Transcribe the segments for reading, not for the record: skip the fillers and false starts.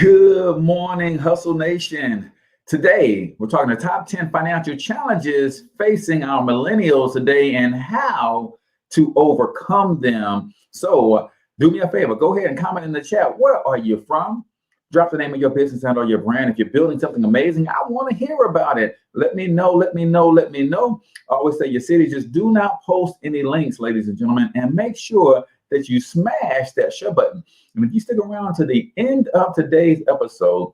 Good morning, Hustle Nation. Today, we're talking the top 10 financial challenges facing our millennials today and how to overcome them. So do me a favor, go ahead and comment in the chat. Where are you from? Drop the name of your business and or your brand. If you're building something amazing, I want to hear about it. Let me know. I always say your city, just do not post any links, ladies and gentlemen, and make sure that you smash that share button. And if you stick around to the end of today's episode,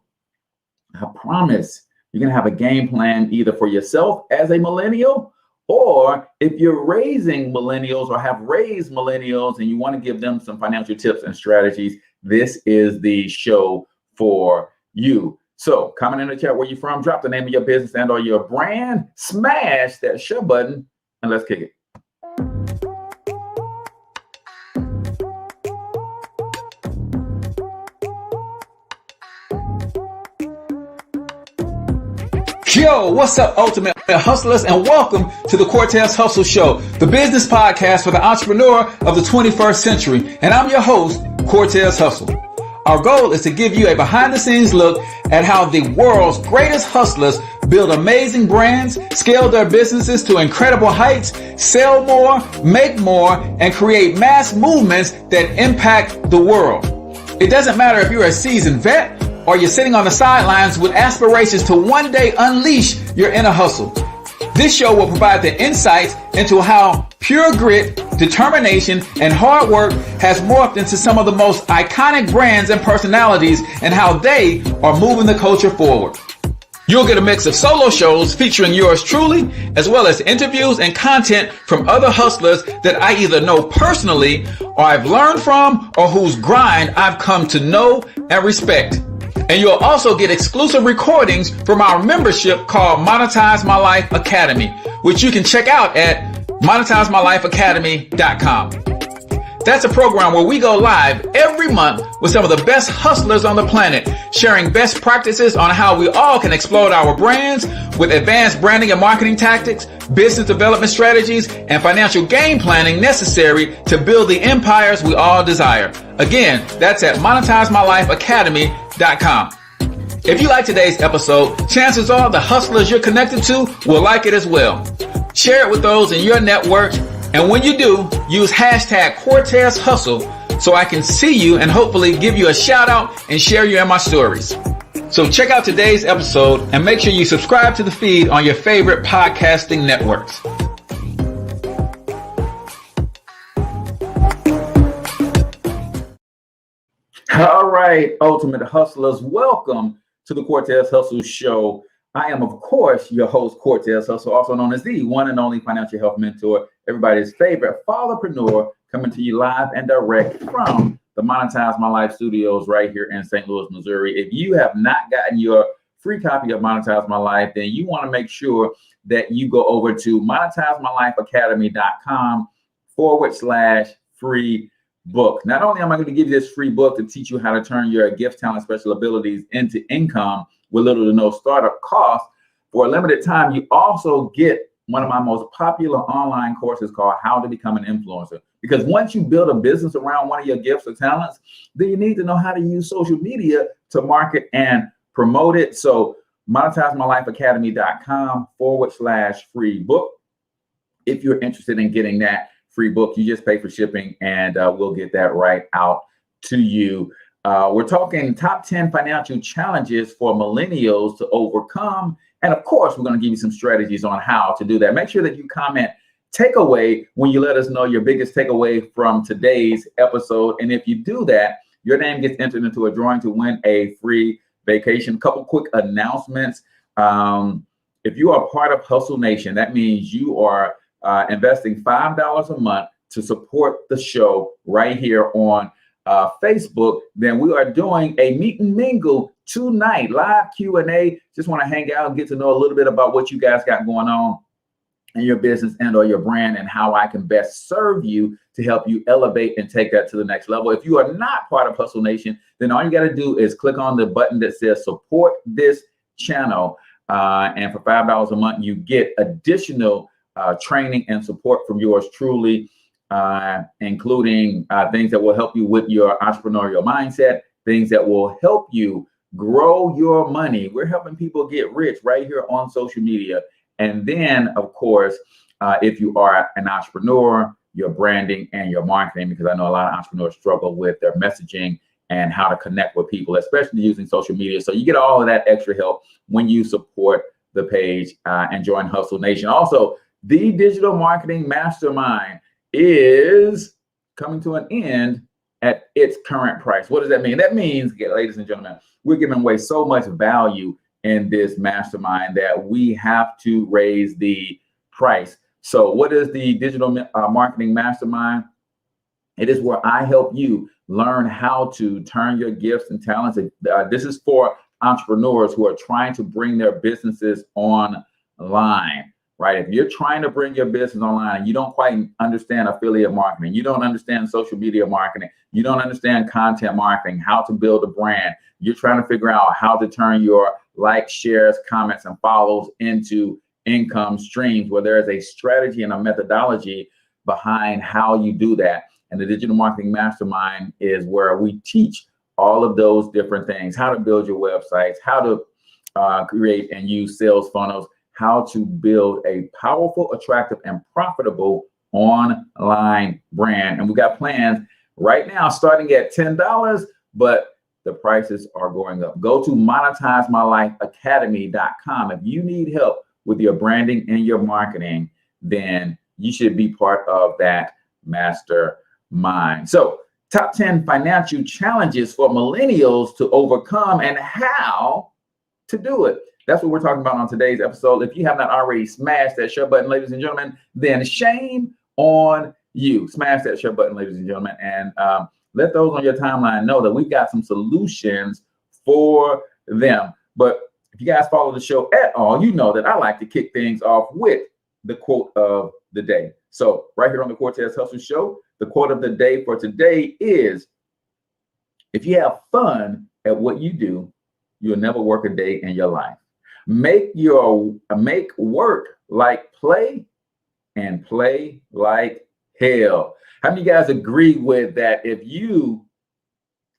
I promise you're going to have a game plan either for yourself as a millennial, or if you're raising millennials or have raised millennials and you want to give them some financial tips and strategies, this is the show for you. So comment in the chat where you're from, drop the name of your business and or your brand, smash that share button, and let's kick it. Yo, what's up, Ultimate Hustlers, and welcome to the Cortez Hustle Show, the business podcast for the entrepreneur of the 21st century. And I'm your host, Cortez Hustle. Our goal is to give you a behind-the-scenes look at how the world's greatest hustlers build amazing brands, scale their businesses to incredible heights, sell more, make more, and create mass movements that impact the world. It doesn't matter if you're a seasoned vet or you're sitting on the sidelines with aspirations to one day unleash your inner hustle. This show will provide the insights into how pure grit, determination, and hard work has morphed into some of the most iconic brands and personalities and how they are moving the culture forward. You'll get a mix of solo shows featuring yours truly, as well as interviews and content from other hustlers that I either know personally or I've learned from or whose grind I've come to know and respect. And you'll also get exclusive recordings from our membership called Monetize My Life Academy, which you can check out at monetizemylifeacademy.com. That's a program where we go live every month with some of the best hustlers on the planet, sharing best practices on how we all can explode our brands with advanced branding and marketing tactics, business development strategies, and financial game planning necessary to build the empires we all desire. Again, that's at monetizemylifeacademy.com. If you like today's episode, chances are the hustlers you're connected to will like it as well. Share it with those in your network. And when you do, use hashtag Cortez Hustle so I can see you and hopefully give you a shout out and share you in my stories. So check out today's episode and make sure you subscribe to the feed on your favorite podcasting networks. All right, Ultimate Hustlers, welcome to the Cortez Hustle Show. I am, of course, your host, Cortez Hustle, also known as the one and only financial health mentor, everybody's favorite fatherpreneur, coming to you live and direct from the Monetize My Life studios right here in St. Louis, Missouri. If you have not gotten your free copy of Monetize My Life, then you want to make sure that you go over to monetizemylifeacademy.com/free book. Not only am I going to give you this free book to teach you how to turn your gift, talent, special abilities into income with little to no startup cost, for a limited time, you also get one of my most popular online courses called How to Become an Influencer. Because once you build a business around one of your gifts or talents, then you need to know how to use social media to market and promote it. So monetizemylifeacademy.com/free book. If you're interested in getting that free book, you just pay for shipping and we'll get that right out to you. We're talking top 10 financial challenges for millennials to overcome. And of course, we're going to give you some strategies on how to do that. Make sure that you comment takeaway when you let us know your biggest takeaway from today's episode. And if you do that, your name gets entered into a drawing to win a free vacation. Couple quick announcements. If you are part of Hustle Nation, that means you are investing $5 a month to support the show right here on Facebook. Then we are doing a meet and mingle tonight, live Q&A. Just want to hang out and get to know a little bit about what you guys got going on in your business and or your brand and how I can best serve you to help you elevate and take that to the next level. If you are not part of Hustle Nation, then all you got to do is click on the button that says support this channel. And for $5 a month, you get additional training and support from yours truly, including things that will help you with your entrepreneurial mindset, things that will help you grow your money. We're helping people get rich right here on social media. And then, of course, if you are an entrepreneur, your branding and your marketing, because I know a lot of entrepreneurs struggle with their messaging and how to connect with people, especially using social media. So you get all of that extra help when you support the page and join Hustle Nation. Also, the Digital Marketing Mastermind is coming to an end at its current price. What does that mean? That means, ladies and gentlemen, we're giving away so much value in this mastermind that we have to raise the price. So what is the Digital Marketing Mastermind? It is where I help you learn how to turn your gifts and talents. This is for entrepreneurs who are trying to bring their businesses online, right? If you're trying to bring your business online and you don't quite understand affiliate marketing, you don't understand social media marketing, you don't understand content marketing, how to build a brand, you're trying to figure out how to turn your likes, shares, comments, and follows into income streams, where there is a strategy and a methodology behind how you do that. And the Digital Marketing Mastermind is where we teach all of those different things: how to build your websites, how to create and use sales funnels, how to build a powerful, attractive, and profitable online brand. And we got plans right now starting at $10, but the prices are going up. Go to monetizemylifeacademy.com. If you need help with your branding and your marketing, then you should be part of that mastermind. So, top 10 financial challenges for millennials to overcome and how to do it. That's what we're talking about on today's episode. If you have not already smashed that share button, ladies and gentlemen, then shame on you. Smash that share button, ladies and gentlemen, and let those on your timeline know that we've got some solutions for them. But if you guys follow the show at all, you know that I like to kick things off with the quote of the day. So right here on the Cortez Hustle Show, the quote of the day for today is: if you have fun at what you do, you'll never work a day in your life. Make work like play and play like hell. How many of you guys agree with that? If you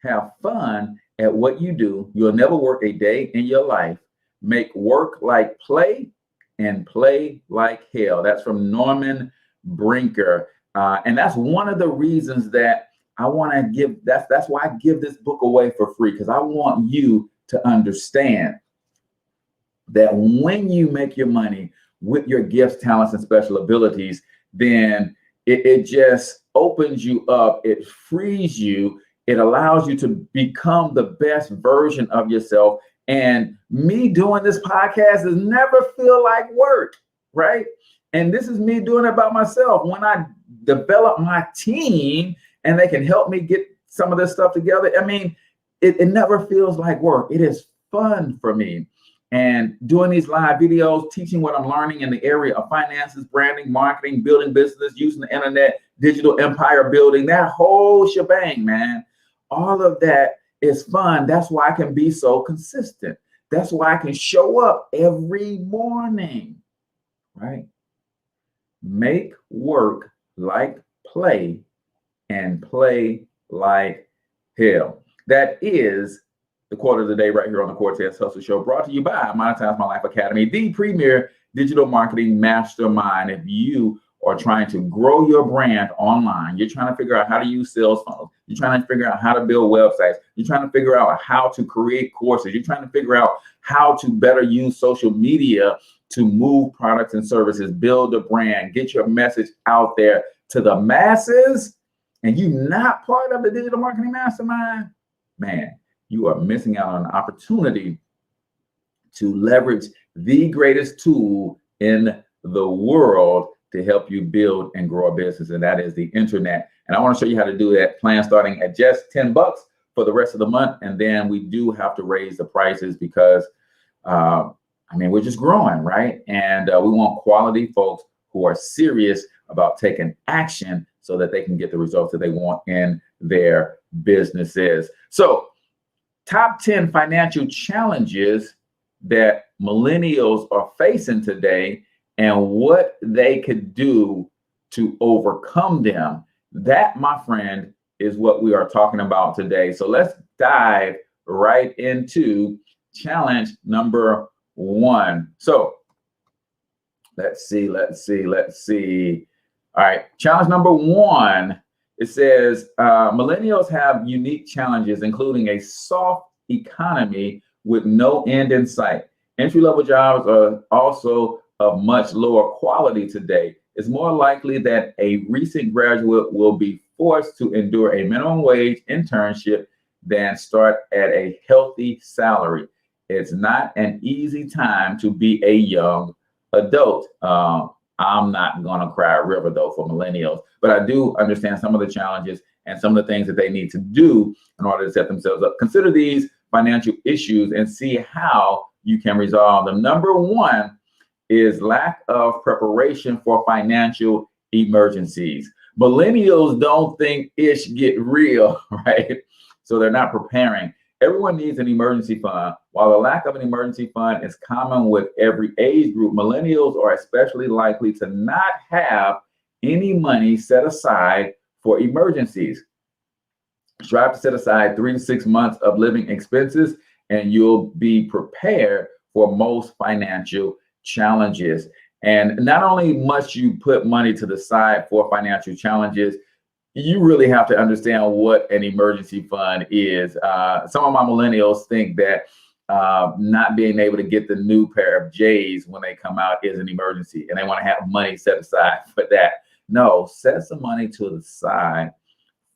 have fun at what you do, you'll never work a day in your life. Make work like play and play like hell. That's from Norman Brinker. And that's one of the reasons that I want to give, that's why I give this book away for free, because I want you to understand that when you make your money with your gifts, talents, and special abilities, then it just opens you up. It frees you. It allows you to become the best version of yourself. And me doing this podcast has never feel like work, right? And this is me doing it by myself. When I develop my team and they can help me get some of this stuff together, I mean, it never feels like work. It is fun for me. And doing these live videos, teaching what I'm learning in the area of finances, branding, marketing, building business, using the internet, digital empire building, that whole shebang, man. All of that is fun. That's why I can be so consistent. That's why I can show up every morning, right? Make work like play and play like hell. That is the quote of the day right here on the Cortez Hustle Show, brought to you by Monetize My Life Academy, the premier digital marketing mastermind. If you are trying to grow your brand online, you're trying to figure out how to use sales funnels, you're trying to figure out how to build websites, you're trying to figure out how to create courses, you're trying to figure out how to better use social media to move products and services, build a brand, get your message out there to the masses, and you're not part of the digital marketing mastermind, man, you are missing out on an opportunity to leverage the greatest tool in the world to help you build and grow a business, and that is the internet. And I want to show you how to do that. Plan starting at just $10 for the rest of the month, and then we do have to raise the prices because we're just growing, right? And we want quality folks who are serious about taking action so that they can get the results that they want in their businesses. So, top 10 financial challenges that millennials are facing today and what they could do to overcome them. That, my friend, is what we are talking about today. So let's dive right into challenge number 1. So let's see. All right, challenge number 1. It says millennials have unique challenges, including a soft economy with no end in sight. Entry-level jobs are also of much lower quality today. It's more likely that a recent graduate will be forced to endure a minimum wage internship than start at a healthy salary. It's not an easy time to be a young adult. I'm not going to cry a river, though, for millennials, but I do understand some of the challenges and some of the things that they need to do in order to set themselves up. Consider these financial issues and see how you can resolve them. Number 1 is lack of preparation for financial emergencies. Millennials don't think ish get real, right? So they're not preparing. Everyone needs an emergency fund. While the lack of an emergency fund is common with every age group, millennials are especially likely to not have any money set aside for emergencies. Strive to set aside 3 to 6 months of living expenses, and you'll be prepared for most financial challenges. And not only must you put money to the side for financial challenges, you really have to understand what an emergency fund is. Some of my millennials think that not being able to get the new pair of J's when they come out is an emergency, and they want to have money set aside for that. No, set some money to the side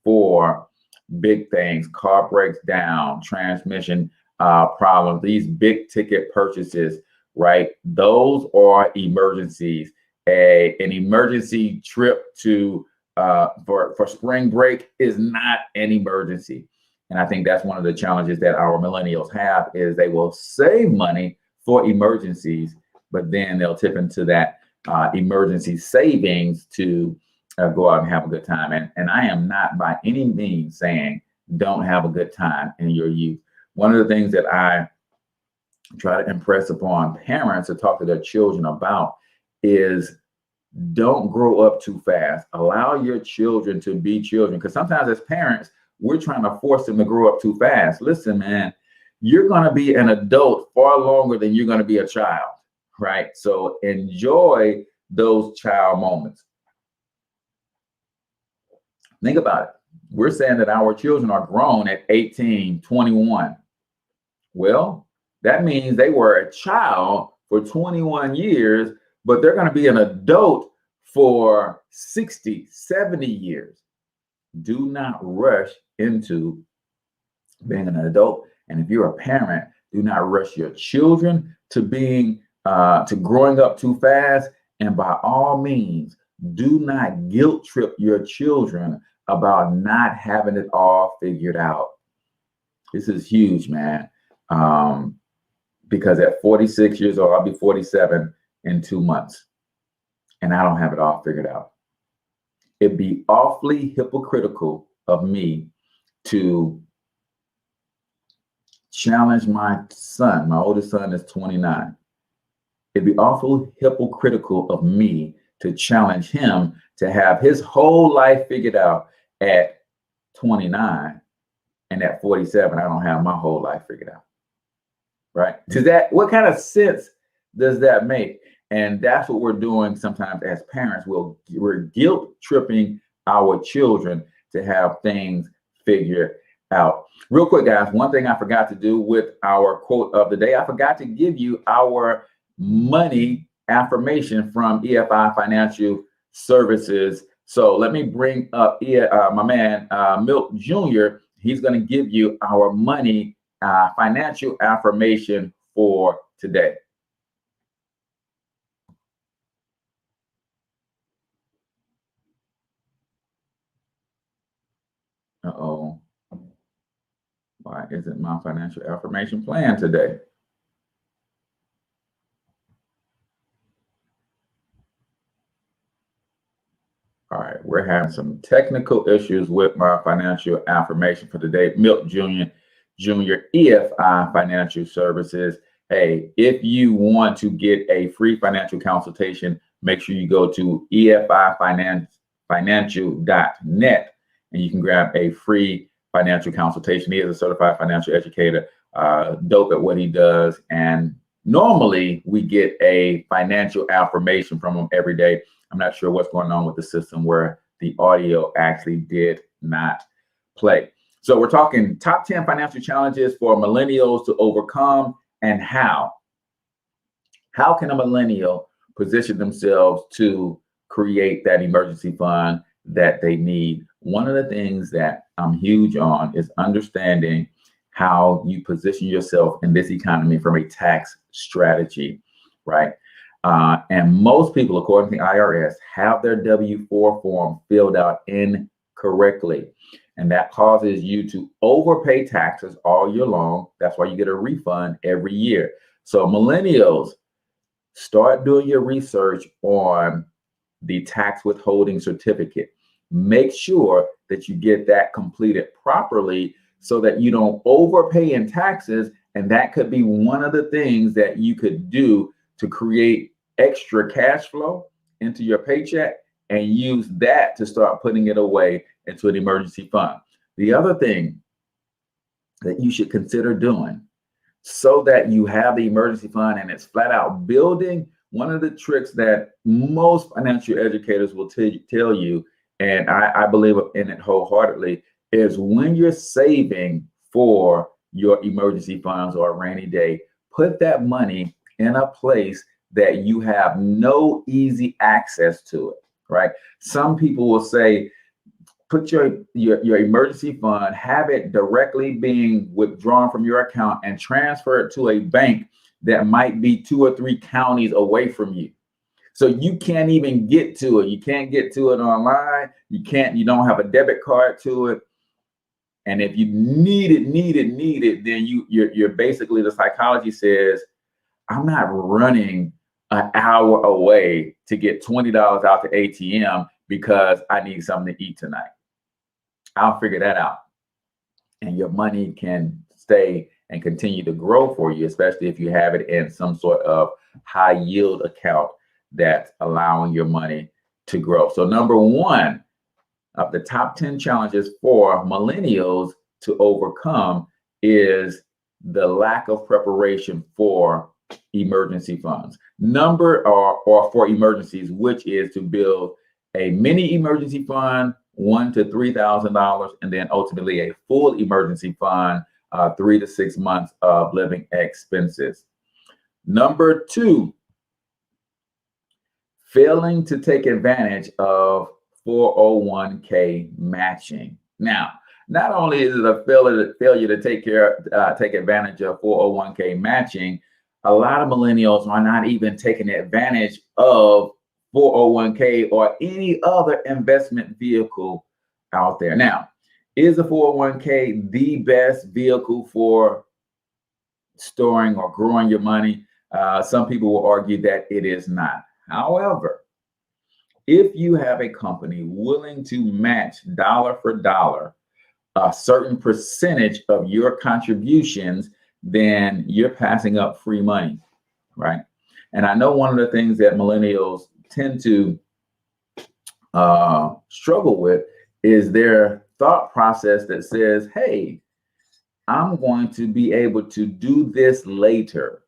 for big things. Car breaks down, transmission problems, these big ticket purchases, right? Those are emergencies. An emergency trip to for spring break is not an emergency. And I think that's one of the challenges that our millennials have, is they will save money for emergencies, but then they'll tip into that emergency savings to go out and have a good time. And I am not by any means saying don't have a good time in your youth. One of the things that I try to impress upon parents to talk to their children about is don't grow up too fast. Allow your children to be children, because sometimes as parents, we're trying to force them to grow up too fast. Listen, man, you're going to be an adult far longer than you're going to be a child, right? So enjoy those child moments. Think about it. We're saying that our children are grown at 18, 21. Well, that means they were a child for 21 years, but they're going to be an adult for 60, 70 years. Do not rush into being an adult. And if you're a parent, do not rush your children to being to growing up too fast. And by all means, do not guilt trip your children about not having it all figured out. This is huge, man. Because at 46 years old, I'll be 47 in 2 months, and I don't have it all figured out. It'd be awfully hypocritical of me to challenge my son. My oldest son is 29. It'd be awfully hypocritical of me to challenge him to have his whole life figured out at 29, and at 47, I don't have my whole life figured out. Right? To that, what kind of sense does that make? And that's what we're doing sometimes as parents. We're guilt tripping our children to have things figured out. Real quick, guys, one thing I forgot to do with our quote of the day, I forgot to give you our money affirmation from EFI Financial Services. So let me bring up my man, Milt Jr. He's going to give you our money financial affirmation for today. Uh-oh. Why isn't my financial affirmation plan today? All right, we're having some technical issues with my financial affirmation for today. Milt Jr., EFI Financial Services. Hey, if you want to get a free financial consultation, make sure you go to efifinancial.net and you can grab a free financial consultation. He is a certified financial educator, dope at what he does. And normally we get a financial affirmation from him every day. I'm not sure what's going on with the system where the audio actually did not play. So we're talking top 10 financial challenges for millennials to overcome, and how. How can a millennial position themselves to create that emergency fund that they need? One of the things that I'm huge on is understanding how you position yourself in this economy from a tax strategy, right? And most people, according to the IRS, have their W-4 form filled out incorrectly. And that causes you to overpay taxes all year long. That's why you get a refund every year. So millennials, start doing your research on the tax withholding certificate. Make sure that you get that completed properly so that you don't overpay in taxes. And that could be one of the things that you could do to create extra cash flow into your paycheck and use that to start putting it away into an emergency fund. The other thing that you should consider doing so that you have the emergency fund and it's flat out building, one of the tricks that most financial educators will tell you, and I believe in it wholeheartedly, is when you're saving for your emergency funds or a rainy day, put that money in a place that you have no easy access to it, right? Some people will say, put your emergency fund, have it directly being withdrawn from your account and transfer it to a bank that might be 2 or 3 counties away from you. So you can't even get to it. You can't get to it online. You don't have a debit card to it. And if you need it, then you're basically, the psychology says, I'm not running an hour away to get $20 out the ATM because I need something to eat tonight. I'll figure that out. And your money can stay and continue to grow for you, especially if you have it in some sort of high yield account that's allowing your money to grow. So number one of the top 10 challenges for millennials to overcome is the lack of preparation for emergency funds. Or for emergencies, which is to build a mini emergency fund, $1,000 to $3,000, and then ultimately a full emergency fund, 3 to 6 months of living expenses. Number two, failing to take advantage of 401k matching. Now, not only is it a failure to take advantage of 401k matching, a lot of millennials are not even taking advantage of 401k or any other investment vehicle out there. Now, is a 401k the best vehicle for storing or growing your money? Some people will argue that it is not. However, if you have a company willing to match dollar for dollar a certain percentage of your contributions, then you're passing up free money, right? And I know one of the things that millennials tend to struggle with is their thought process that says, hey, I'm going to be able to do this later,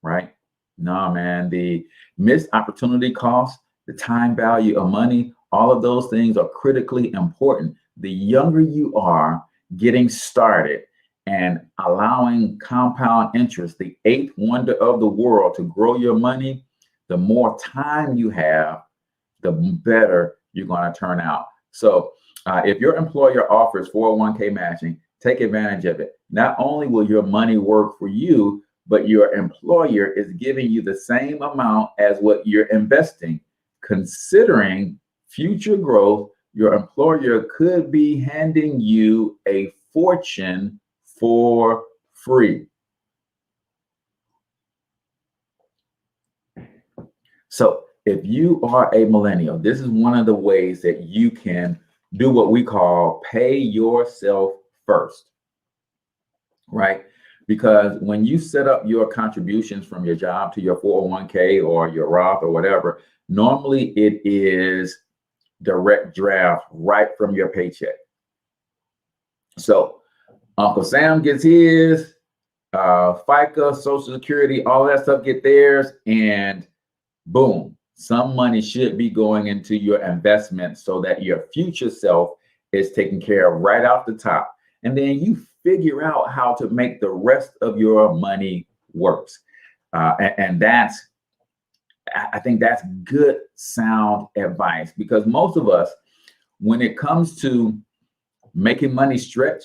right? No, man, the missed opportunity cost, the time value of money, all of those things are critically important. The younger you are getting started and allowing compound interest, the eighth wonder of the world, to grow your money, the more time you have, the better you're going to turn out. So if your employer offers 401k matching, take advantage of it. Not only will your money work for you, but your employer is giving you the same amount as what you're investing. Considering future growth, your employer could be handing you a fortune for free. So if you are a millennial, this is one of the ways that you can do what we call pay yourself first, right? Because when you set up your contributions from your job to your 401k or your Roth or whatever, normally it is direct draft right from your paycheck. So Uncle Sam gets his, FICA, Social Security, all that stuff get theirs, and boom, some money should be going into your investment so that your future self is taken care of right off the top. And then you figure out how to make the rest of your money works. And I think that's good, sound advice, because most of us, when it comes to making money stretch,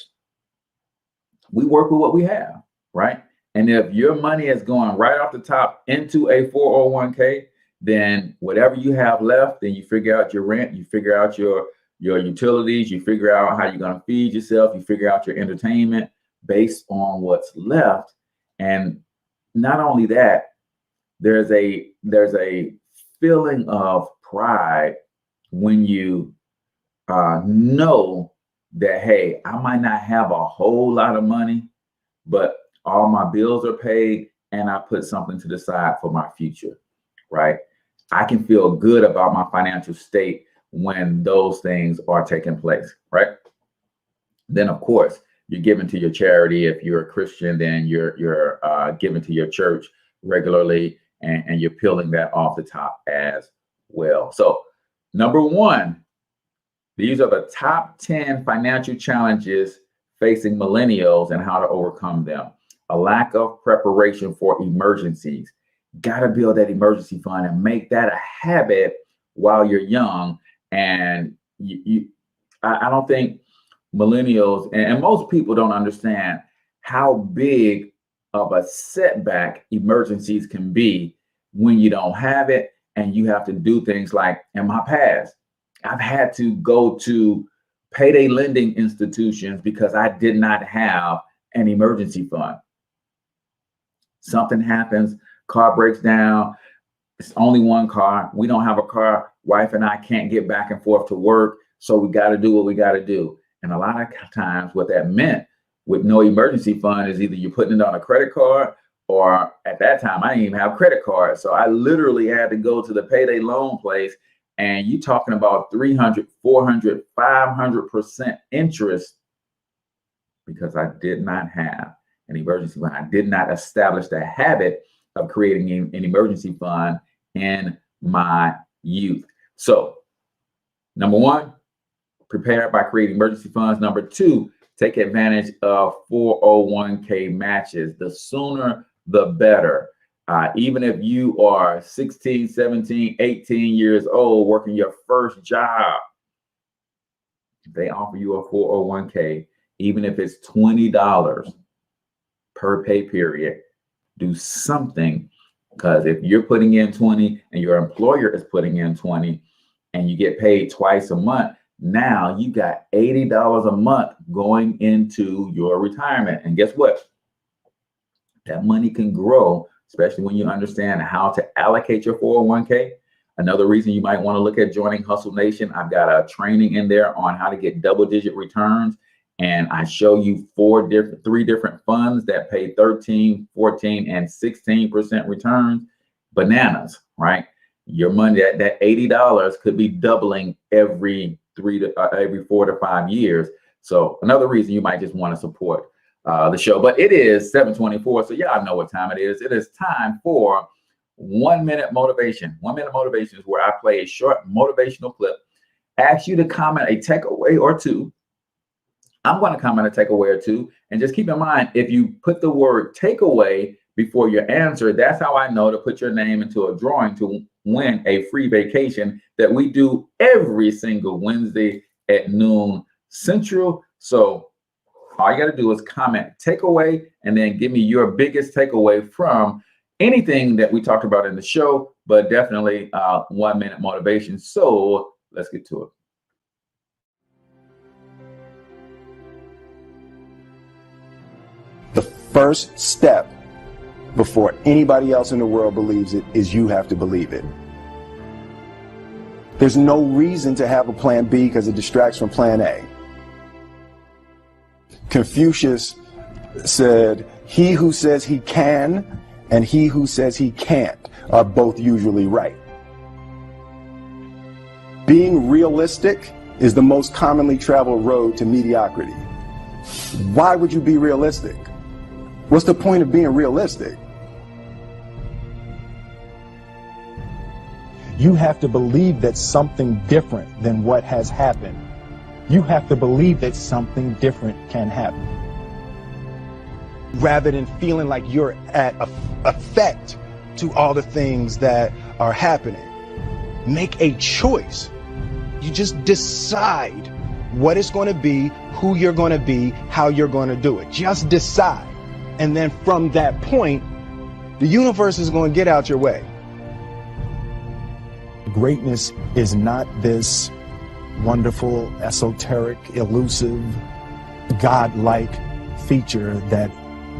we work with what we have, right? And if your money is going right off the top into a 401k, then whatever you have left, then you figure out your rent, you figure out your utilities, you figure out how you're going to feed yourself, you figure out your entertainment based on what's left. And not only that, there's a feeling of pride when you know that, hey, I might not have a whole lot of money, but all my bills are paid and I put something to the side for my future, right? I can feel good about my financial state when those things are taking place, right? Then, of course, you're giving to your charity. If you're a Christian, then you're giving to your church regularly, and you're peeling that off the top as well. So, number one, these are the top 10 financial challenges facing millennials and how to overcome them. A lack of preparation for emergencies. Got to build that emergency fund and make that a habit while you're young. And I don't think millennials and most people don't understand how big of a setback emergencies can be when you don't have it and you have to do things like, in my past, I've had to go to payday lending institutions because I did not have an emergency fund. Something happens, car breaks down, it's only one car. We don't have a car. Wife and I can't get back and forth to work. So we got to do what we got to do. And a lot of times what that meant with no emergency fund is either you're putting it on a credit card, or at that time, I didn't even have credit cards. So I literally had to go to the payday loan place, and you talking about 300, 400, 500% interest because I did not have an emergency fund. I did not establish the habit of creating an emergency fund in my youth. So, number one, prepare by creating emergency funds. Number two, take advantage of 401k matches. The sooner, the better. Even if you are 16, 17, 18 years old, working your first job, they offer you a 401k, even if it's $20 per pay period. Do something, because if you're putting in 20 and your employer is putting in 20 and you get paid twice a month, now you got $80 a month going into your retirement. And guess what? That money can grow, especially when you understand how to allocate your 401k. Another reason you might want to look at joining Hustle Nation, I've got a training in there on how to get double-digit returns. And I show you three different funds that pay 13, 14, and 16% returns. Bananas, right? Your money, that $80 could be doubling every 4 to 5 years. So another reason you might just want to support the show. But it is 7:24, so y'all know what time it is. It is time for 1 minute motivation. 1 minute motivation is where I play a short motivational clip, ask you to comment a takeaway or two. I'm going to comment a takeaway or two. And just keep in mind, if you put the word takeaway before your answer, that's how I know to put your name into a drawing to win a free vacation that we do every single Wednesday at noon Central. So all you got to do is comment takeaway and then give me your biggest takeaway from anything that we talked about in the show, but definitely 1 minute motivation. So let's get to it. The first step before anybody else in the world believes it is you have to believe it. There's no reason to have a plan B because it distracts from plan A. Confucius said, he who says he can and he who says he can't are both usually right. Being realistic is the most commonly traveled road to mediocrity. Why would you be realistic? What's the point of being realistic? You have to believe that something different than what has happened. You have to believe that something different can happen. Rather than feeling like you're at effect to all the things that are happening, make a choice. You just decide what it's going to be, who you're going to be, how you're going to do it. Just decide. And then from that point, the universe is going to get out your way. Greatness is not this wonderful, esoteric, elusive, godlike feature that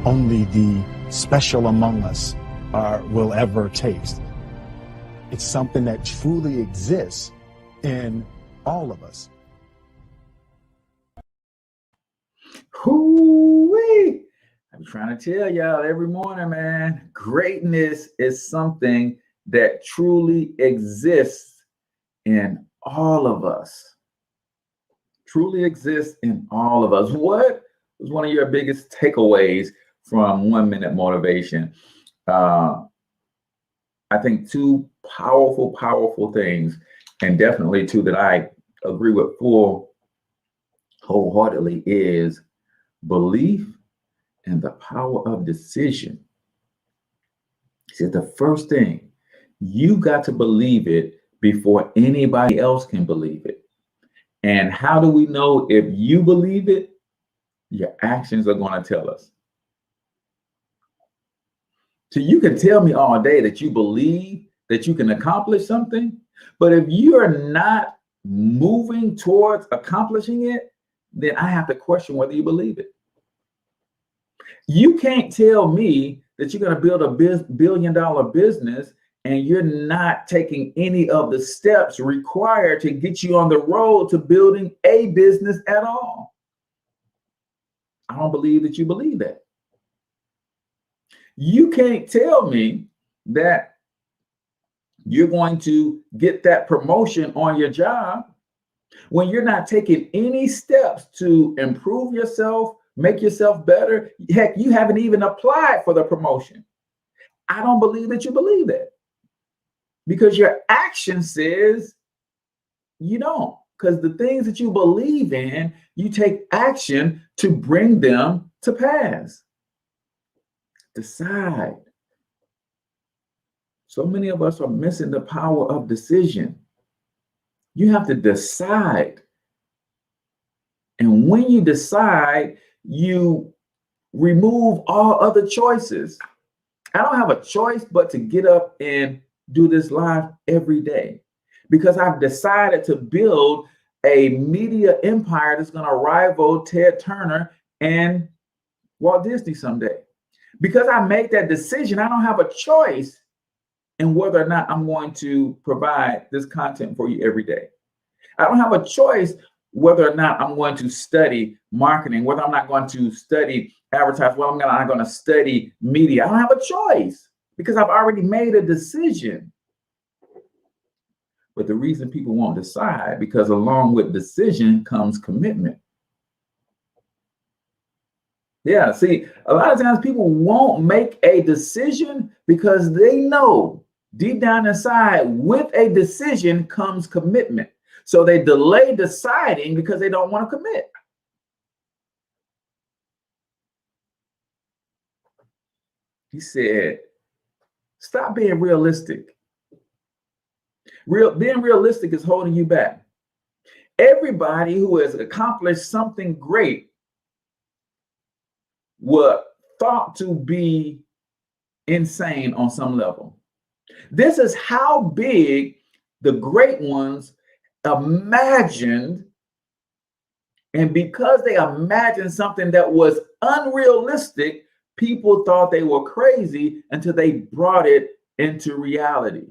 only the special among us will ever taste. It's something that truly exists in all of us. Hoo-wee. I'm trying to tell y'all every morning, man, greatness is something that truly exists in all of us. Truly exists in all of us. What was one of your biggest takeaways from 1 Minute Motivation? I think two powerful things, and definitely two that I agree with wholeheartedly, is belief and the power of decision. He said the first thing, you got to believe it before anybody else can believe it. And how do we know if you believe it? Your actions are going to tell us. So you can tell me all day that you believe that you can accomplish something, but if you are not moving towards accomplishing it, then I have to question whether you believe it. You can't tell me that you're going to build a billion-dollar business and you're not taking any of the steps required to get you on the road to building a business at all. I don't believe that you believe that. You can't tell me that you're going to get that promotion on your job when you're not taking any steps to improve yourself, make yourself better. Heck, you haven't even applied for the promotion. I don't believe that you believe that, because your action says you don't. Because the things that you believe in, you take action to bring them to pass. Decide. So many of us are missing the power of decision. You have to decide. And when you decide, you remove all other choices. I don't have a choice but to get up and do this live every day, because I've decided to build a media empire that's going to rival Ted Turner and Walt Disney someday. Because I made that decision, I don't have a choice in whether or not I'm going to provide this content for you every day. I don't have a choice whether or not I'm going to study marketing, whether I'm not going to study advertising, whether I'm not going to study media. I don't have a choice because I've already made a decision. But the reason people won't decide, because along with decision comes commitment. Yeah, see, a lot of times people won't make a decision because they know deep down inside with a decision comes commitment. So they delay deciding because they don't want to commit. He said, stop being realistic. Being realistic is holding you back. Everybody who has accomplished something great were thought to be insane on some level. This is how big the great ones imagined, and because they imagined something that was unrealistic, people thought they were crazy until they brought it into reality.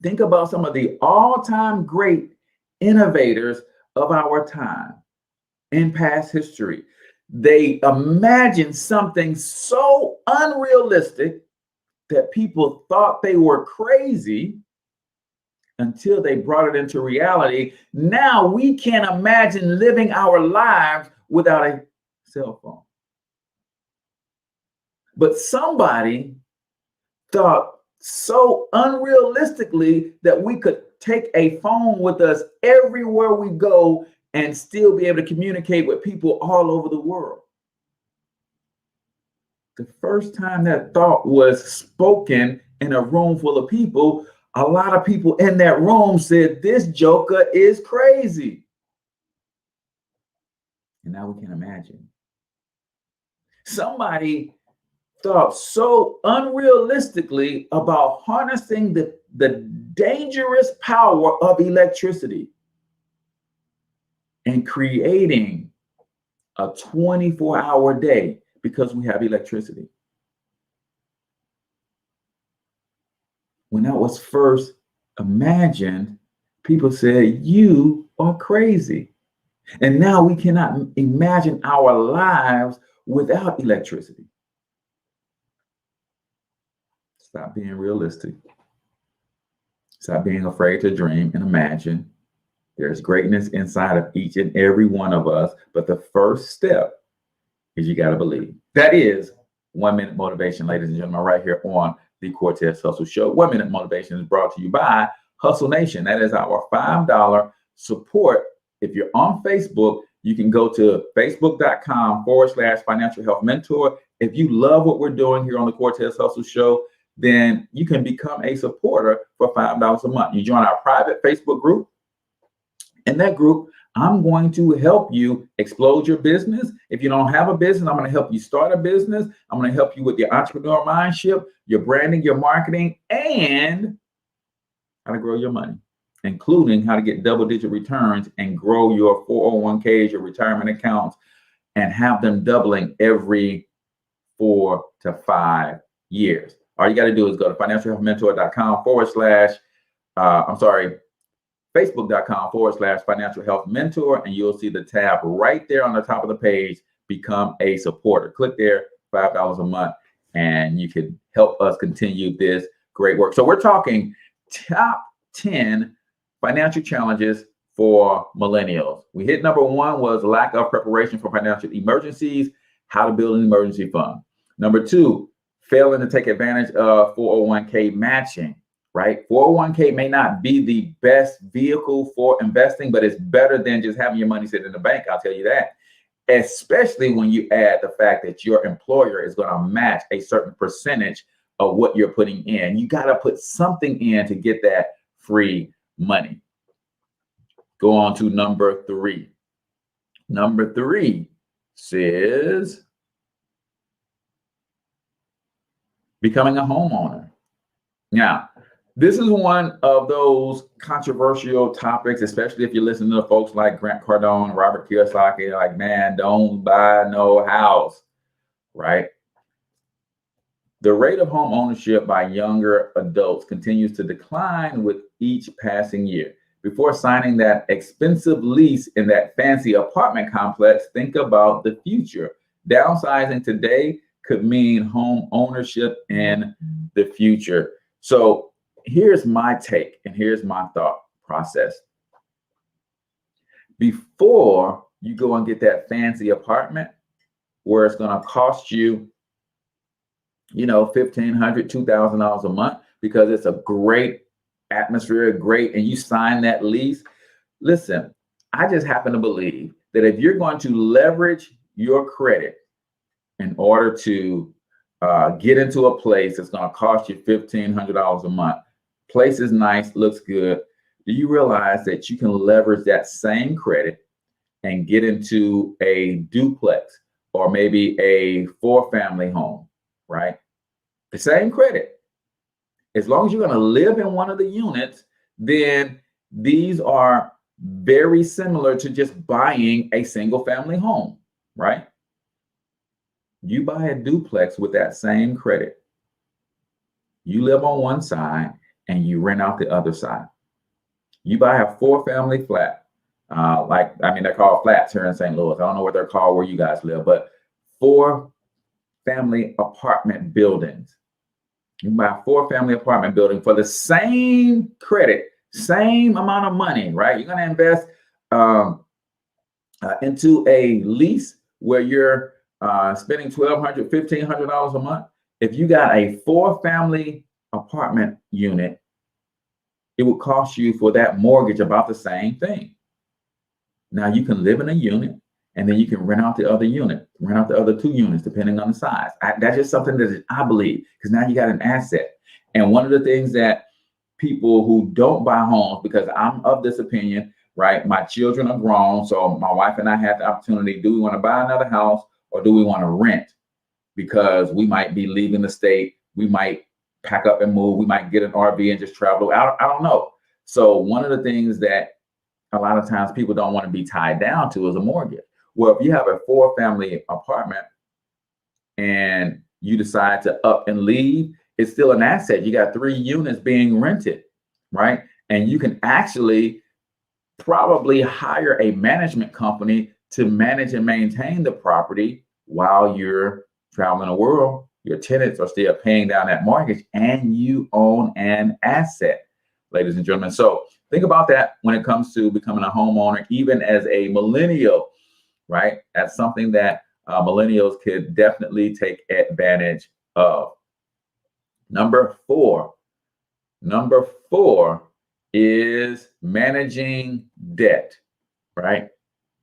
Think about some of the all-time great innovators of our time in past history. They imagined something so unrealistic that people thought they were crazy until they brought it into reality. Now we can't imagine living our lives without a cell phone. But somebody thought so unrealistically that we could take a phone with us everywhere we go and still be able to communicate with people all over the world. The first time that thought was spoken in a room full of people, a lot of people in that room said, "This joker is crazy." And now we can imagine. Somebody thought so unrealistically about harnessing the dangerous power of electricity and creating a 24-hour day because we have electricity. When that was first imagined, people said, "You are crazy." And now we cannot imagine our lives without electricity. Stop being realistic. Stop being afraid to dream and imagine. There's greatness inside of each and every one of us. But the first step is you got to believe. That is 1 Minute Motivation, ladies and gentlemen, right here on the Cortez Hustle Show. 1 Minute Motivation is brought to you by Hustle Nation. That is our $5 support. If you're on Facebook, you can go to facebook.com/financial health mentor. If you love what we're doing here on the Cortez Hustle Show, then you can become a supporter for $5 a month. You join our private Facebook group. In that group, I'm going to help you explode your business. If you don't have a business, I'm going to help you start a business. I'm going to help you with your entrepreneur mindset, your branding, your marketing, and how to grow your money, including how to get double-digit returns and grow your 401ks, your retirement accounts, and have them doubling every 4 to 5 years. All you got to do is go to Facebook.com/financial health mentor, and you'll see the tab right there on the top of the page, become a supporter. Click there, $5 a month, and you can help us continue this great work. So we're talking top 10 financial challenges for millennials. We hit number 1 was lack of preparation for financial emergencies, how to build an emergency fund. Number 2, failing to take advantage of 401k matching, right? 401k may not be the best vehicle for investing, but it's better than just having your money sit in the bank. I'll tell you that, especially when you add the fact that your employer is going to match a certain percentage of what you're putting in. You got to put something in to get that free money. Go on to number 3. Number 3 says becoming a homeowner. Now, this is one of those controversial topics, especially if you listen to folks like Grant Cardone, Robert Kiyosaki, like, man, don't buy no house, right? The rate of home ownership by younger adults continues to decline with each passing year. Before signing that expensive lease in that fancy apartment complex, think about the future. Downsizing today could mean home ownership in the future. So here's my take and here's my thought process. Before you go and get that fancy apartment where it's going to cost you, $1,500, $2,000 a month, because it's a great atmosphere, and you sign that lease. Listen, I just happen to believe that if you're going to leverage your credit in order to get into a place that's going to cost you $1,500 a month, place is nice, looks good. Do you realize that you can leverage that same credit and get into a duplex or maybe a 4-family home, right? The same credit. As long as you're going to live in one of the units, then these are very similar to just buying a single family home, right? You buy a duplex with that same credit. You live on one side and you rent out the other side. You buy a 4-family flat, they're called flats here in St. Louis. I don't know what they're called where you guys live, but 4-family apartment buildings. You buy a 4-family apartment building for the same credit, Same amount of money, right? You're going to invest into a lease where you're spending $1,200, $1,500 a month. If you got a 4-family apartment unit, it would cost you for that mortgage about the same thing. Now you can live in a unit, and then you can rent out the other unit, rent out the other 2 units, depending on the size. That's just something that I believe, because now you got an asset. And one of the things that people who don't buy homes, because I'm of this opinion, right? My children are grown, so my wife and I have the opportunity. Do we want to buy another house, or do we want to rent? Because we might be leaving the state. We might pack up and move. We might get an RV and just travel. I don't know. So one of the things that a lot of times people don't want to be tied down to is a mortgage. Well, if you have a 4-family apartment and you decide to up and leave, it's still an asset. You got 3 units being rented, right? And you can actually probably hire a management company to manage and maintain the property while you're traveling the world. Your tenants are still paying down that mortgage, and you own an asset, ladies and gentlemen. So think about that when it comes to becoming a homeowner, even as a millennial, right? That's something that millennials could definitely take advantage of. Number four is managing debt, right?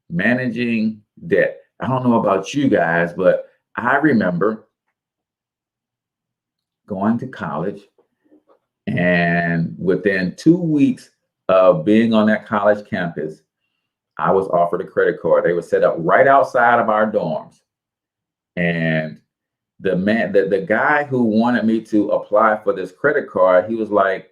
Managing debt. I don't know about you guys, but I remember going to college, and within 2 weeks of being on that college campus, I was offered a credit card. They were set up right outside of our dorms. And the guy who wanted me to apply for this credit card, he was like,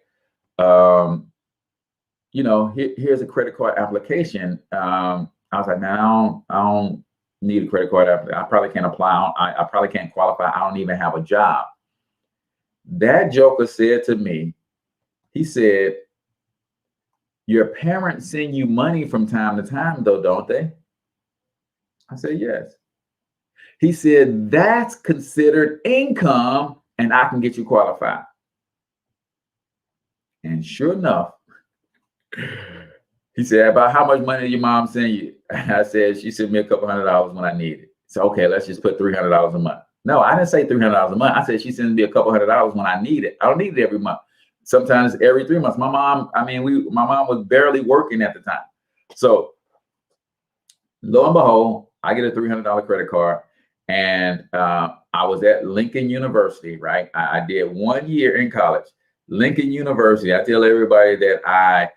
here's a credit card application. I was like, man, I don't need a credit card application. I probably can't apply. I probably can't qualify. I don't even have a job. That joker said to me, he said, your parents send you money from time to time, though, don't they? I said, yes. He said, that's considered income, and I can get you qualified. And sure enough, he said, about how much money did your mom send you? And I said, she sent me a couple $100 when I need it. So, okay, let's just put $300 a month. No, I didn't say $300 a month. I said she sends me a couple $100 when I need it. I don't need it every month. Sometimes every 3 months. My mom was barely working at the time. So lo and behold, I get a $300 credit card, and I was at Lincoln University, right? I did 1 year in college, Lincoln University. I tell everybody that I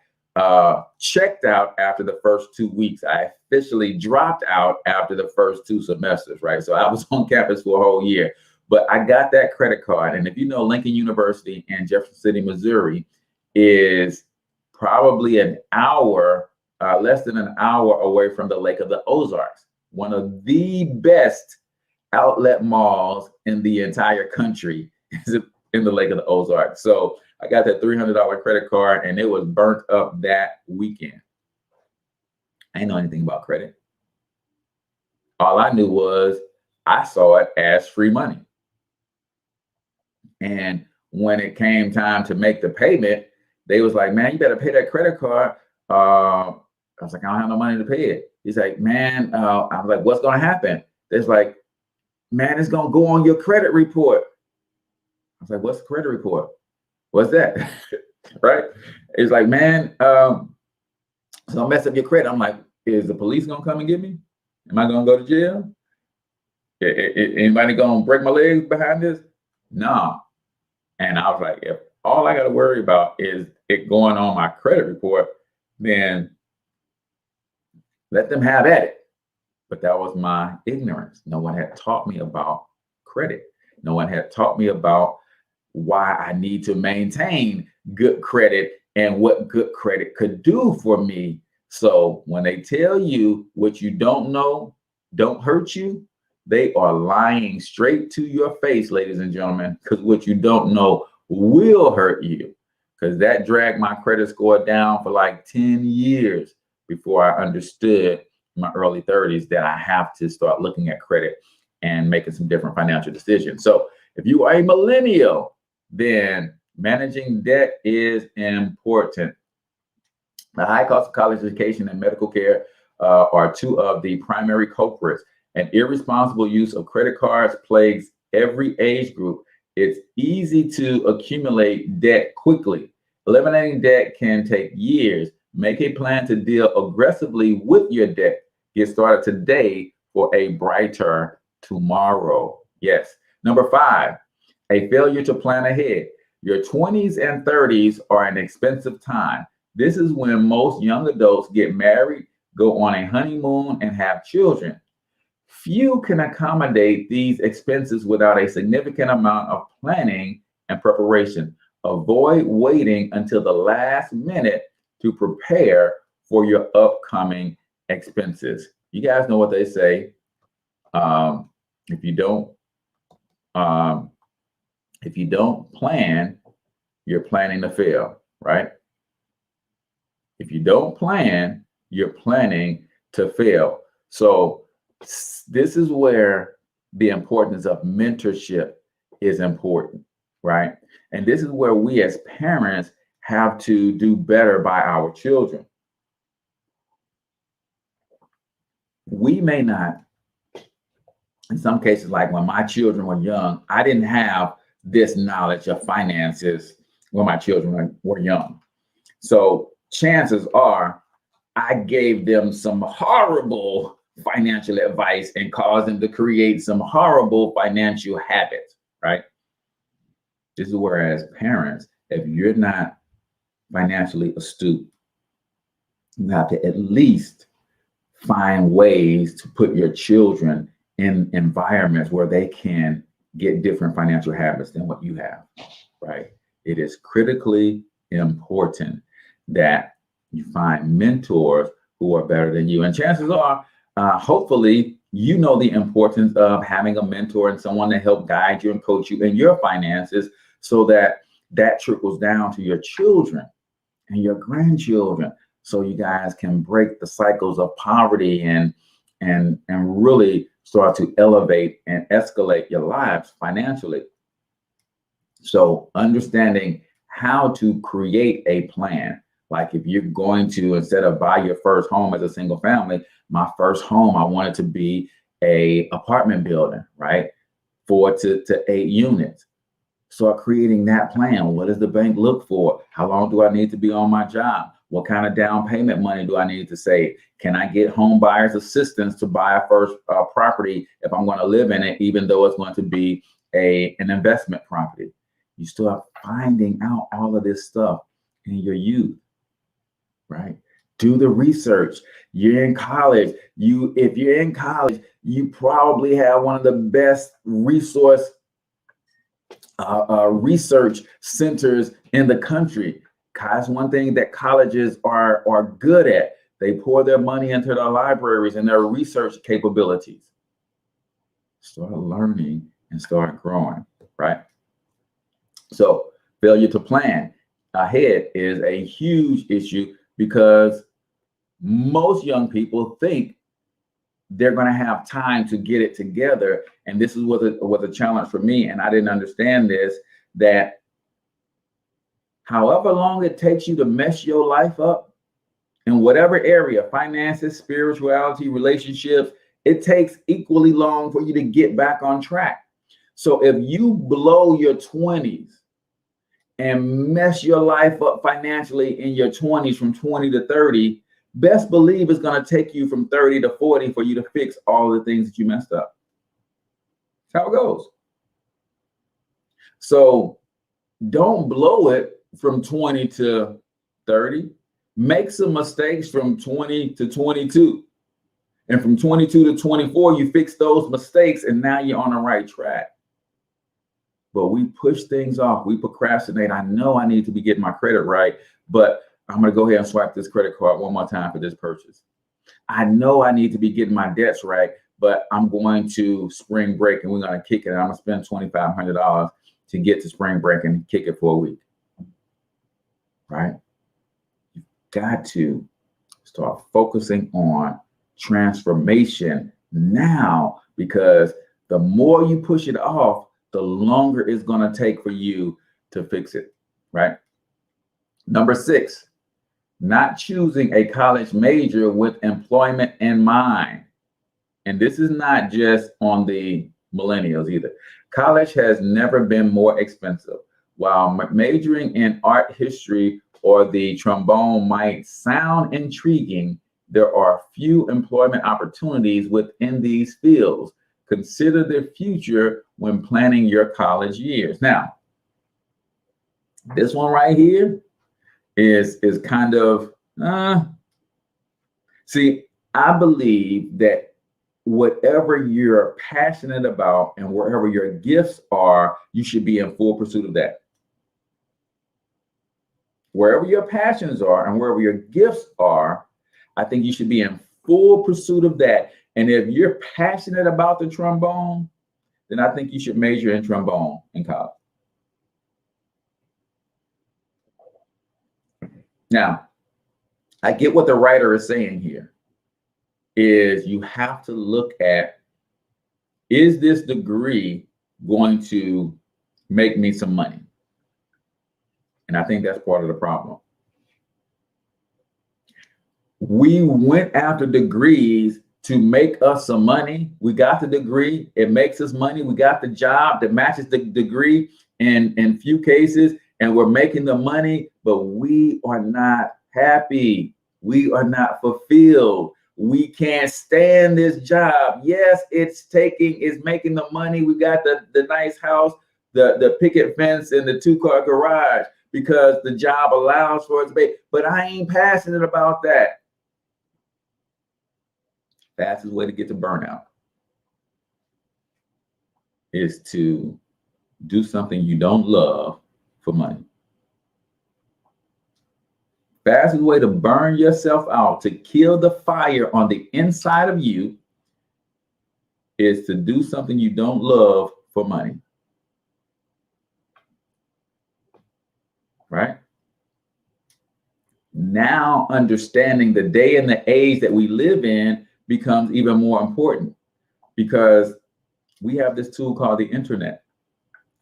checked out after the first 2 weeks. I officially dropped out after the first 2 semesters, right? So I was on campus for a whole year, but I got that credit card. And if you know, Lincoln University in Jefferson City, Missouri is probably an hour, less than an hour away from the Lake of the Ozarks, one of the best outlet malls in the entire country is in the Lake of the Ozarks. So I got that $300 credit card, and it was burnt up that weekend. I didn't know anything about credit. All I knew was I saw it as free money. And when it came time to make the payment, they was like, man, you better pay that credit card. I was like, I don't have no money to pay it. He's like, man, I was like, what's going to happen? There's like, man, it's going to go on your credit report. I was like, what's the credit report? What's that? Right? It's like, man, it's going to mess up your credit. I'm like, is the police going to come and get me? Am I going to go to jail? Anybody going to break my legs behind this? No. And I was like, if all I got to worry about is it going on my credit report, then let them have at it. But that was my ignorance. No one had taught me about credit. No one had taught me about why I need to maintain good credit and what good credit could do for me. So when they tell you what you don't know don't hurt you, they are lying straight to your face, ladies and gentlemen, because what you don't know will hurt you. Because that dragged my credit score down for like 10 years before I understood in my early 30s that I have to start looking at credit and making some different financial decisions. So if you are a millennial, then managing debt is important. The high cost of college education and medical care are two of the primary culprits. An irresponsible use of credit cards plagues every age group. It's easy to accumulate debt quickly. Eliminating debt can take years. Make a plan to deal aggressively with your debt. Get started today for a brighter tomorrow. Yes. Number 5, a failure to plan ahead. Your 20s and 30s are an expensive time. This is when most young adults get married, go on a honeymoon, and have children. Few can accommodate these expenses without a significant amount of planning and preparation. Avoid waiting until the last minute to prepare for your upcoming expenses. You guys know what they say. If you don't plan, you're planning to fail, right? If you don't plan, you're planning to fail. So this is where the importance of mentorship is important, right? And this is where we as parents have to do better by our children. We may not, in some cases, like when my children were young, I didn't have this knowledge of finances when my children were young. So chances are I gave them some horrible financial advice and caused them to create some horrible financial habits, right? This is where, as parents, if you're not financially astute, you have to at least find ways to put your children in environments where they can get different financial habits than what you have, right? It is critically important that you find mentors who are better than you. And chances are, hopefully, you know the importance of having a mentor and someone to help guide you and coach you in your finances so that that trickles down to your children and your grandchildren, so you guys can break the cycles of poverty and really start to elevate and escalate your lives financially. So understanding how to create a plan, like if you're going to, instead of buy your first home as a single family, my first home, I want it to be a apartment building, right? 4 to 8 units. Start creating that plan. What does the bank look for? How long do I need to be on my job? What kind of down payment money do I need to save? Can I get home buyers assistance to buy a first property if I'm going to live in it, even though it's going to be an investment property? You start finding out all of this stuff in your youth, right? Do the research. You're in college. If you're in college, you probably have one of the best research centers in the country. That's one thing that colleges are good at. They pour their money into their libraries and their research capabilities. Start learning and start growing, right? So failure to plan ahead is a huge issue because most young people think they're going to have time to get it together. And this was a challenge for me. And I didn't understand this, that however long it takes you to mess your life up in whatever area, finances, spirituality, relationships, it takes equally long for you to get back on track. So if you blow your 20s and mess your life up financially in your 20s from 20 to 30, best believe it's going to take you from 30 to 40 for you to fix all the things that you messed up. That's how it goes. So don't blow it from 20 to 30. Make some mistakes from 20 to 22. And from 22 to 24, you fix those mistakes and now you're on the right track. But we push things off. We procrastinate. I know I need to be getting my credit right, but I'm going to go ahead and swipe this credit card one more time for this purchase. I know I need to be getting my debts right, but I'm going to spring break and we're going to kick it. And I'm going to spend $2,500 to get to spring break and kick it for a week. Right? You've got to start focusing on transformation now, because the more you push it off, the longer it's going to take for you to fix it. Right? Number 6, not choosing a college major with employment in mind. And this is not just on the millennials either. College has never been more expensive. While majoring in art history or the trombone might sound intriguing, there are few employment opportunities within these fields. Consider the future when planning your college years. Now, this one right here is kind of, see, I believe that whatever you're passionate about and wherever your gifts are, you should be in full pursuit of that. Wherever your passions are and wherever your gifts are, I think you should be in full pursuit of that. And if you're passionate about the trombone, then I think you should major in trombone in college. Now, I get what the writer is saying here, is you have to look at, is this degree going to make me some money? And I think that's part of the problem. We went after degrees to make us some money. We got the degree, it makes us money. We got the job that matches the degree in few cases, and we're making the money, but we are not happy. We are not fulfilled. We can't stand this job. Yes, it's making the money. We got the nice house, the picket fence, and the 2-car garage because the job allows for it to be, but I ain't passionate about that. Fastest way to get to burnout is to do something you don't love for money. Fastest way to burn yourself out, to kill the fire on the inside of you, is to do something you don't love for money. Right? Now, understanding the day and the age that we live in becomes even more important, because we have this tool called the internet,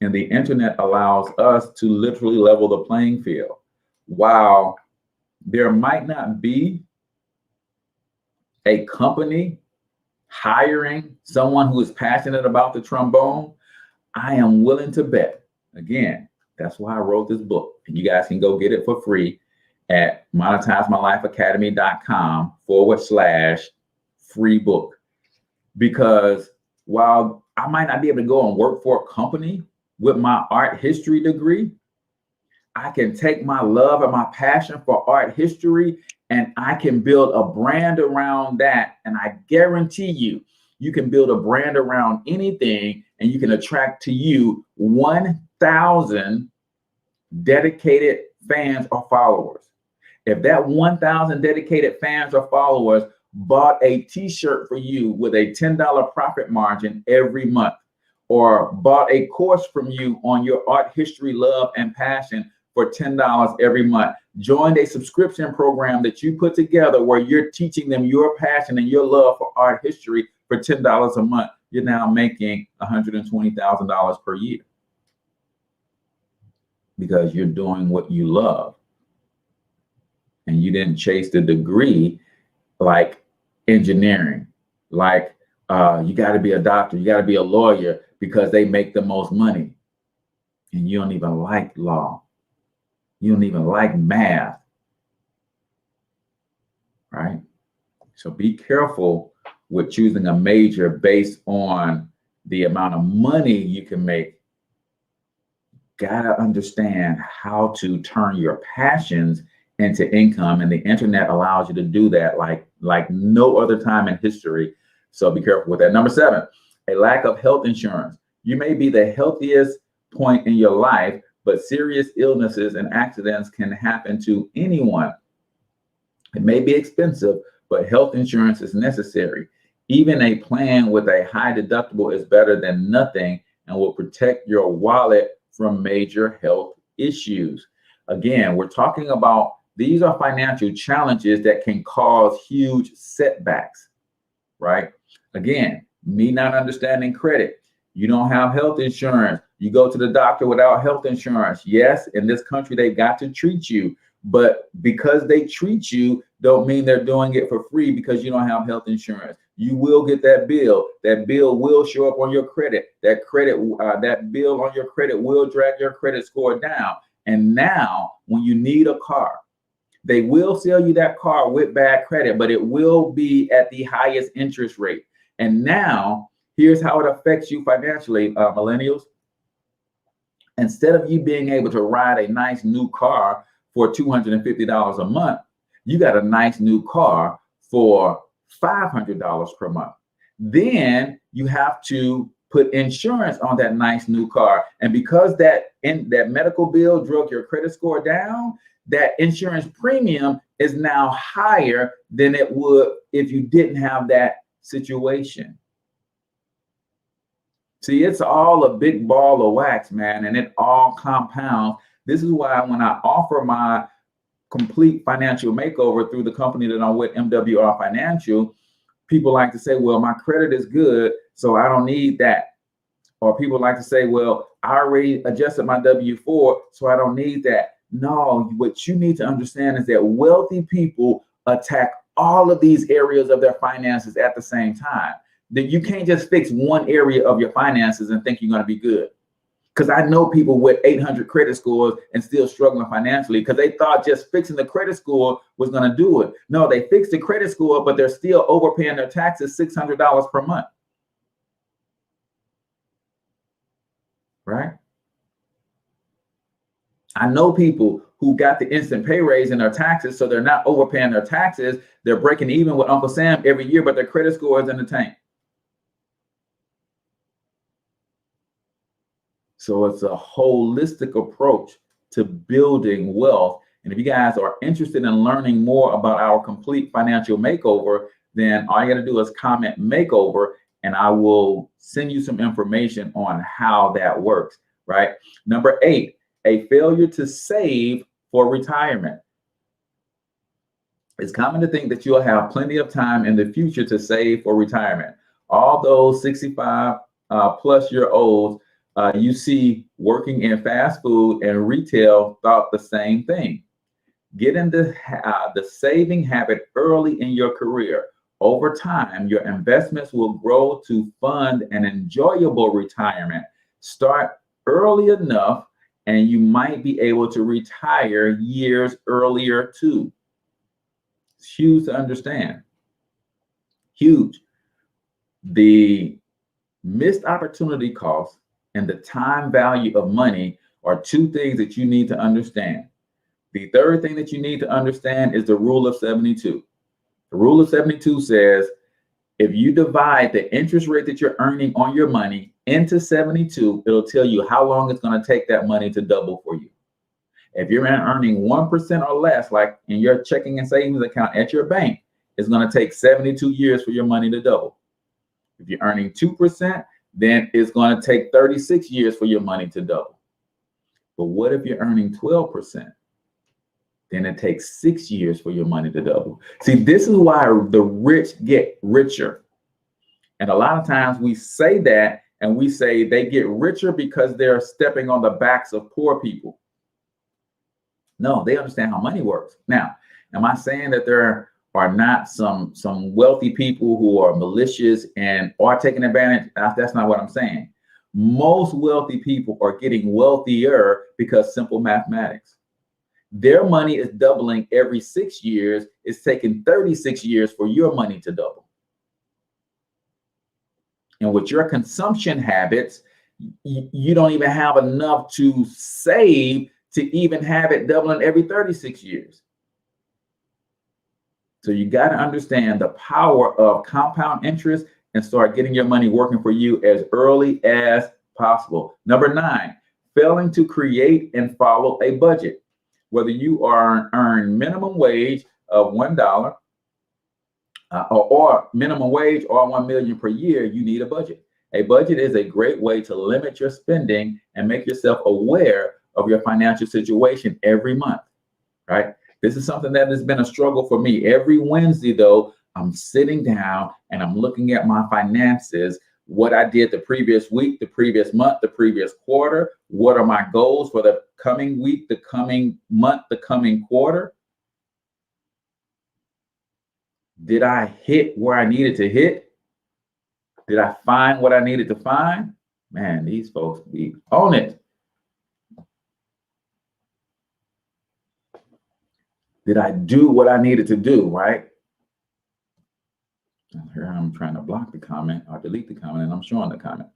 and the internet allows us to literally level the playing field. While there might not be a company hiring someone who is passionate about the trombone, I am willing to bet, again, that's why I wrote this book, and you guys can go get it for free at monetizemylifeacademy.com/free book. Because while I might not be able to go and work for a company with my art history degree, I can take my love and my passion for art history and I can build a brand around that. And I guarantee you can build a brand around anything and you can attract to you 1,000 dedicated fans or followers. If that 1,000 dedicated fans or followers bought a t-shirt for you with a $10 profit margin every month, or bought a course from you on your art history love and passion for $10 every month, joined a subscription program that you put together where you're teaching them your passion and your love for art history for $10 a month, you're now making $120,000 per year, because you're doing what you love. And you didn't chase the degree like engineering, like you got to be a doctor, you got to be a lawyer because they make the most money. And you don't even like law. You don't even like math, right? So be careful with choosing a major based on the amount of money you can make. Gotta understand how to turn your passions into income, and the internet allows you to do that like no other time in history. So be careful with that. Number 7, a lack of health insurance. You may be the healthiest point in your life, but serious illnesses and accidents can happen to anyone. It may be expensive, but health insurance is necessary. Even a plan with a high deductible is better than nothing and will protect your wallet from major health issues. Again, we're talking about these are financial challenges that can cause huge setbacks, right? Again, me not understanding credit. You don't have health insurance. You go to the doctor without health insurance. Yes, in this country, they've got to treat you, But because they treat you, don't mean they're doing it for free because you don't have health insurance. You will get that bill. That bill will show up on your credit. That bill on your credit will drag your credit score down. And now when you need a car, they will sell you that car with bad credit, but it will be at the highest interest rate. And now here's how it affects you financially, millennials. Instead of you being able to ride a nice new car for $250 a month, you got a nice new car for $500 per month. Then you have to put insurance on that nice new car. And because that medical bill drug your credit score down, that insurance premium is now higher than it would if you didn't have that situation. See, it's all a big ball of wax, man, and it all compounds. This is why when I offer my complete financial makeover through the company that I'm with, MWR Financial, people like to say, well, my credit is good, so I don't need that. Or people like to say, well, I already adjusted my W-4, so I don't need that. No, what you need to understand is that wealthy people attack all of these areas of their finances at the same time. That you can't just fix one area of your finances and think you're going to be good. Because I know people with 800 credit scores and still struggling financially because they thought just fixing the credit score was going to do it. No, they fixed the credit score, but they're still overpaying their taxes $600 per month. Right? I know people who got the instant pay raise in their taxes, so they're not overpaying their taxes. They're breaking even with Uncle Sam every year, but their credit score is in the tank. So it's a holistic approach to building wealth. And if you guys are interested in learning more about our complete financial makeover, then all you got to do is comment makeover, and I will send you some information on how that works, right? Number 8, a failure to save for retirement. It's common to think that you'll have plenty of time in the future to save for retirement. All those 65 plus year olds you see working in fast food and retail thought the same thing. Get into the saving habit early in your career. Over time, your investments will grow to fund an enjoyable retirement. Start early enough and you might be able to retire years earlier too. It's huge to understand. Huge. The missed opportunity cost and the time value of money are two things that you need to understand. The third thing that you need to understand is the rule of 72. The rule of 72 says, if you divide the interest rate that you're earning on your money into 72, it'll tell you how long it's going to take that money to double for you. If you're earning 1% or less, like in your checking and savings account at your bank, it's going to take 72 years for your money to double. If you're earning 2%, then it's going to take 36 years for your money to double. But what if you're earning 12%? Then it takes 6 years for your money to double. See, this is why the rich get richer. And a lot of times we say that and we say they get richer because they're stepping on the backs of poor people. No, they understand how money works. Now, am I saying that there are not some wealthy people who are malicious and are taking advantage? That's not what I'm saying. Most wealthy people are getting wealthier because simple mathematics. Their money is doubling every 6 years. It's taking 36 years for your money to double. And with your consumption habits, you don't even have enough to save to even have it doubling every 36 years. So you got to understand the power of compound interest and start getting your money working for you as early as possible. Number 9, failing to create and follow a budget. Whether you earn minimum wage of $1 or minimum wage or $1 million per year, you need a budget. A budget is a great way to limit your spending and make yourself aware of your financial situation every month, right? This is something that has been a struggle for me. Every Wednesday, though, I'm sitting down and I'm looking at my finances what I did the previous week, the previous month, the previous quarter. What are my goals for the coming week, the coming month, the coming quarter? Did I hit where I needed to hit? Did I find what I needed to find? Man, these folks be on it. Did I do what I needed to do, right? Here I'm trying to block the comment or delete the comment, and I'm showing the comment.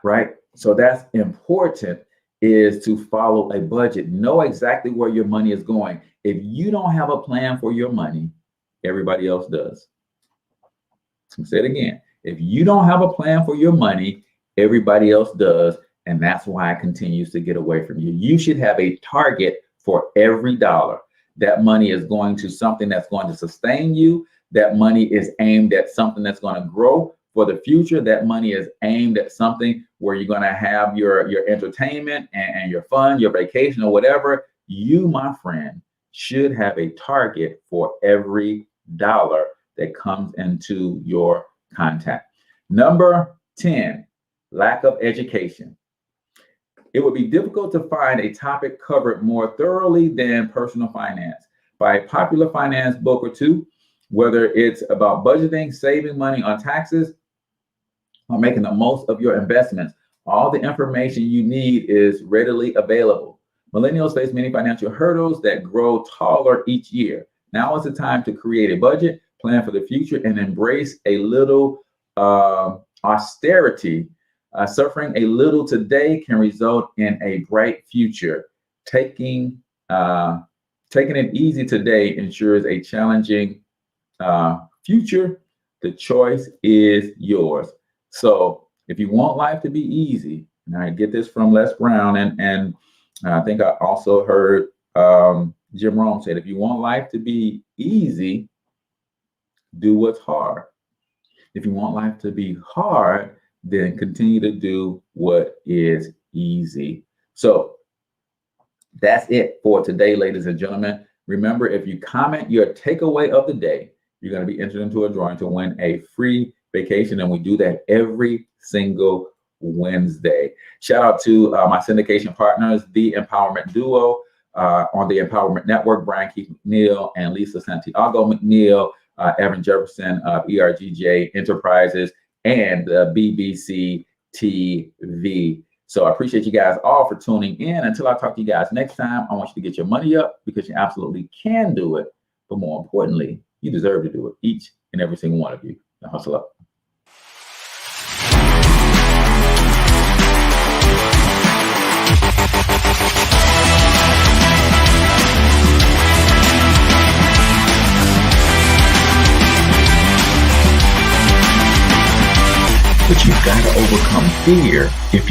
Right? So that's important, is to follow a budget. Know exactly where your money is going. If you don't have a plan for your money, everybody else does. I'll say it again. If you don't have a plan for your money, everybody else does. And that's why it continues to get away from you. You should have a target for every dollar. That money is going to something that's going to sustain you. That money is aimed at something that's going to grow for the future. That money is aimed at something where you're going to have your entertainment and your fun, your vacation, or whatever. You, my friend, should have a target for every dollar that comes into your contact. Number 10, lack of education. It would be difficult to find a topic covered more thoroughly than personal finance by a popular finance book or two, whether it's about budgeting, saving money on taxes, or making the most of your investments. All the information you need is readily available. Millennials face many financial hurdles that grow taller each year. Now is the time to create a budget, plan for the future, and embrace a little austerity. Suffering a little today can result in a bright future. Taking it easy today ensures a challenging future. The choice is yours. So if you want life to be easy, and I get this from Les Brown, and I think I also heard Jim Rome said, if you want life to be easy, do what's hard. If you want life to be hard, then continue to do what is easy. So that's it for today, ladies and gentlemen. Remember, if you comment your takeaway of the day, you're going to be entered into a drawing to win a free vacation. And we do that every single Wednesday. Shout out to my syndication partners, the Empowerment Duo on the Empowerment Network, Brian Keith McNeil and Lisa Santiago McNeil, Evan Jefferson of ERGJ Enterprises, and BBC TV. So I appreciate you guys all for tuning in. Until I talk to you guys next time, I want you to get your money up, because you absolutely can do it. But more importantly, you deserve to do it, each and every single one of you. Now hustle up. But you've got to overcome fear. If